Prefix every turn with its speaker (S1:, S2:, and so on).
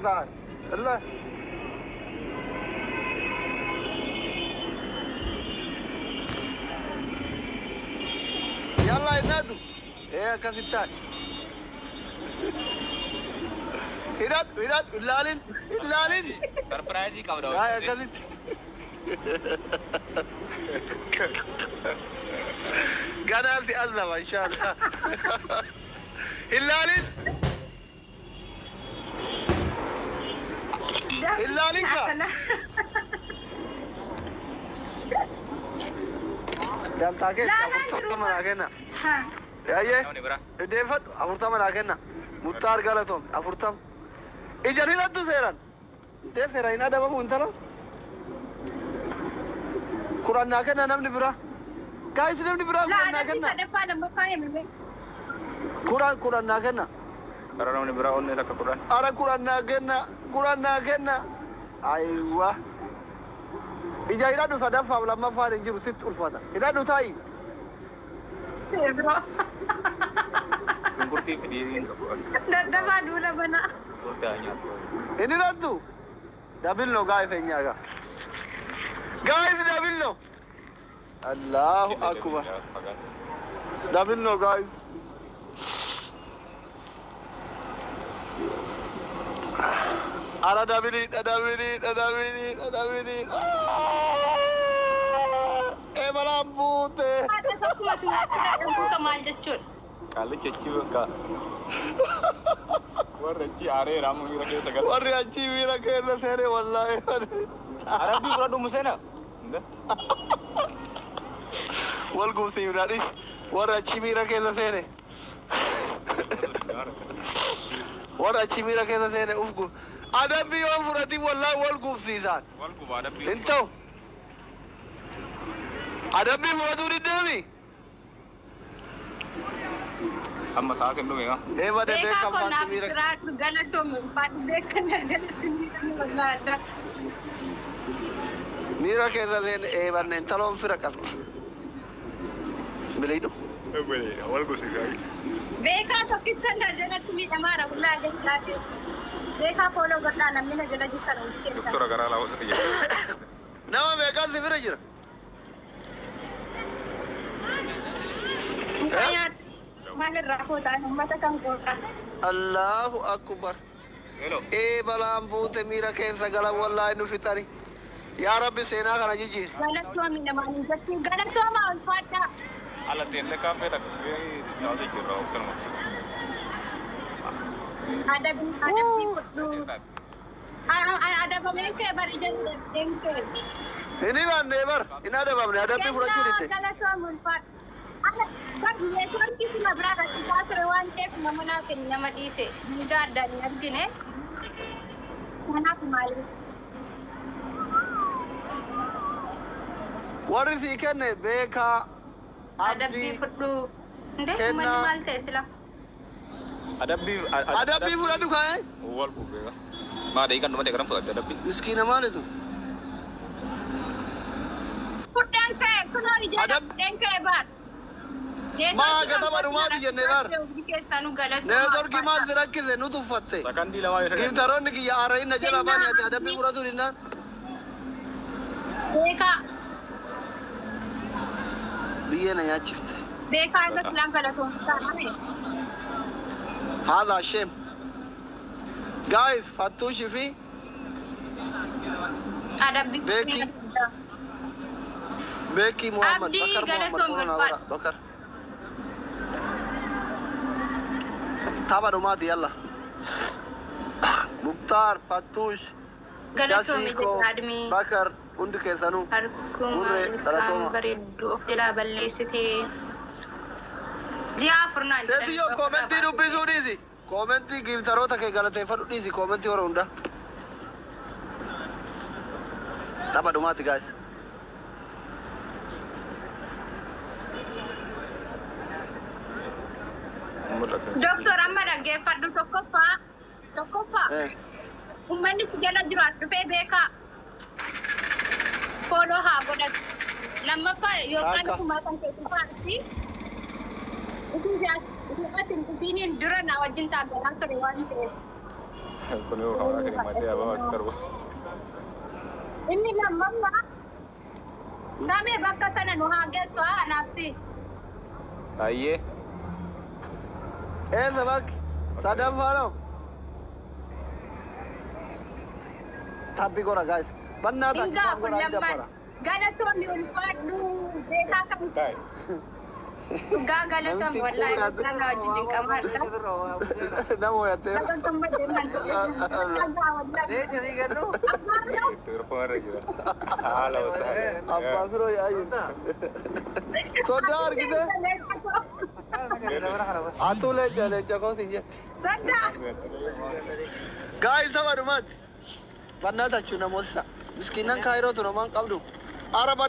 S1: تعال الله يلا ينادوا ايه كاسيتات هيرات لالين
S2: सरप्राइज ही कब रहा
S1: يا كاسيت قناتي أذنب إن شاء الله هلالين هلالين dan taket afurtama manakenna yaye defad afurtama manakenna mutar galatom afurtam ijani laddu seran de sera ina da babu untara quran nakenna namni bira guys namni bira quran nakenna quran nakenna
S2: karena namni bira onne takka Quran
S1: ara quran nakenna aywa ija ira du sadafa lamma farin jiru sit ulfata ira du tai
S3: bro
S2: kurti video
S3: dada madu la bana
S2: kurtanya
S1: ini ratu dabilno guys enyaga guys dabilno Allahu akbar dabilno guys ara dabili malambute
S3: kamal jechut
S2: kali ceci ka warci are ramu mira ke sagar
S1: warri achi mira ke na tere wallahi
S2: arabi produk musena
S1: wal gumsi miradi warri achi mira ke na tere warri achi mira ke na tere ufgu adabi yo furati wallahi wal gumsi zan
S2: wal ku adabi
S1: into adabi furatu didami
S2: amma saake ndo ya
S1: e wade be kam fatti mira
S3: galato min fat be kana jalsini wallahi
S1: mira ke na tere e banne talon fira kafti bilaydo
S2: bele wal ku sigai
S3: beka to kitchen da jalati mi damara wallahi gaslate beka polo gata na mina jalati taro
S2: doktor gara la wata ya
S1: nama me kan fira jira
S3: kaya malir rakota mata kan kota
S1: Allahu akbar
S2: hello
S1: e balam bute mira ke sagala wallahi nu fitari ya rabbi sena kana jiji
S3: galato mi na mani jatti galato ma fata
S2: ala telle ka pe tak be jodi ke ro kan
S3: ada kudu ada pemengke bari jan dengke
S1: ini ban never ina da bamne ada bi fura churite
S3: galato mun fat ana kan ne kan kisna brada kisatre wan tek namana ke namadise muda dan argine kana kumali
S1: warisi kenne beka
S3: ada bi kudu ndek manimal te sila
S1: adabi fura du kai
S2: wal ku be ma dai kan mate garam pada adabi
S1: miskina male tu
S3: kudengke kuno ije dengke bar
S1: ma gata baru ma di jenne bar
S3: sanu galato
S1: ne dor ki ma zirakize nu tu fatte
S2: sakan di lawa
S1: ki taron ki ya ara ina jala bani ate adabi fura du dinna
S3: beka
S1: biye na ya chift
S3: beka gaslan galato tamame
S1: هذا شيم guys فتوشي في
S3: ada bi
S1: بيكي محمد
S3: Abdi,
S1: بكر
S3: gana
S1: محمد
S3: to
S1: فورنا
S3: min
S1: ورا بكر تابعوا ماتي يلا مختار فتوش
S3: galato mi
S1: جاسيكو
S3: admi
S1: بكر عندك يا سنو Burre, galatoma.
S3: harkum bareeddu of jalaa balleessitee ji'a furnaan
S1: سيديو كومنتي دبيسو ديسي كومنتي گيفتاروتا كي غلطي فدو ديسي كومنتي ورا هوندا تابعوا ماتي guys
S3: Doktor amma dhaggeeffadhu tokkoffaa ummanni si jala jiru as dhufee beekaa fooloo haa godhatu lammaffaa yookaan kumaa kan keessu faarsi isin ati dhufiiniin dura na wajjin taagganaa ture waan ta'eef
S2: Kun yoo karaa kiri matee ababa tarbu.
S3: Inni lammaffaa namni bakka sana nu haa geessu haa anaafsi.
S2: Ayyee.
S1: Eessa bakki? Sadaffaa noo? Tabbi gora guys. Bannaa tachi
S3: Dingaa
S1: tab
S3: kun
S1: gora
S3: lamman
S1: dabbara.
S3: galatoonni ulfaadhu beekaa kan
S2: Taa'e.
S3: dhugaa galatoon wallaahi isaan wajjin dinqamaadha.
S1: Nama hoyattee.
S3: Bakka gammadee man dhugaa wallaahi.
S2: Turfoo irra jira. Haala wasaa.
S1: Abbaa firoo yaayu. Sodaa argite? Atuu leenca kootiin jette.
S3: Sodaa.
S1: Guys tapha dhumaatti. Bannaa tachuu namoota. Miskiinan kaayiroo turumaan qabdu. Araba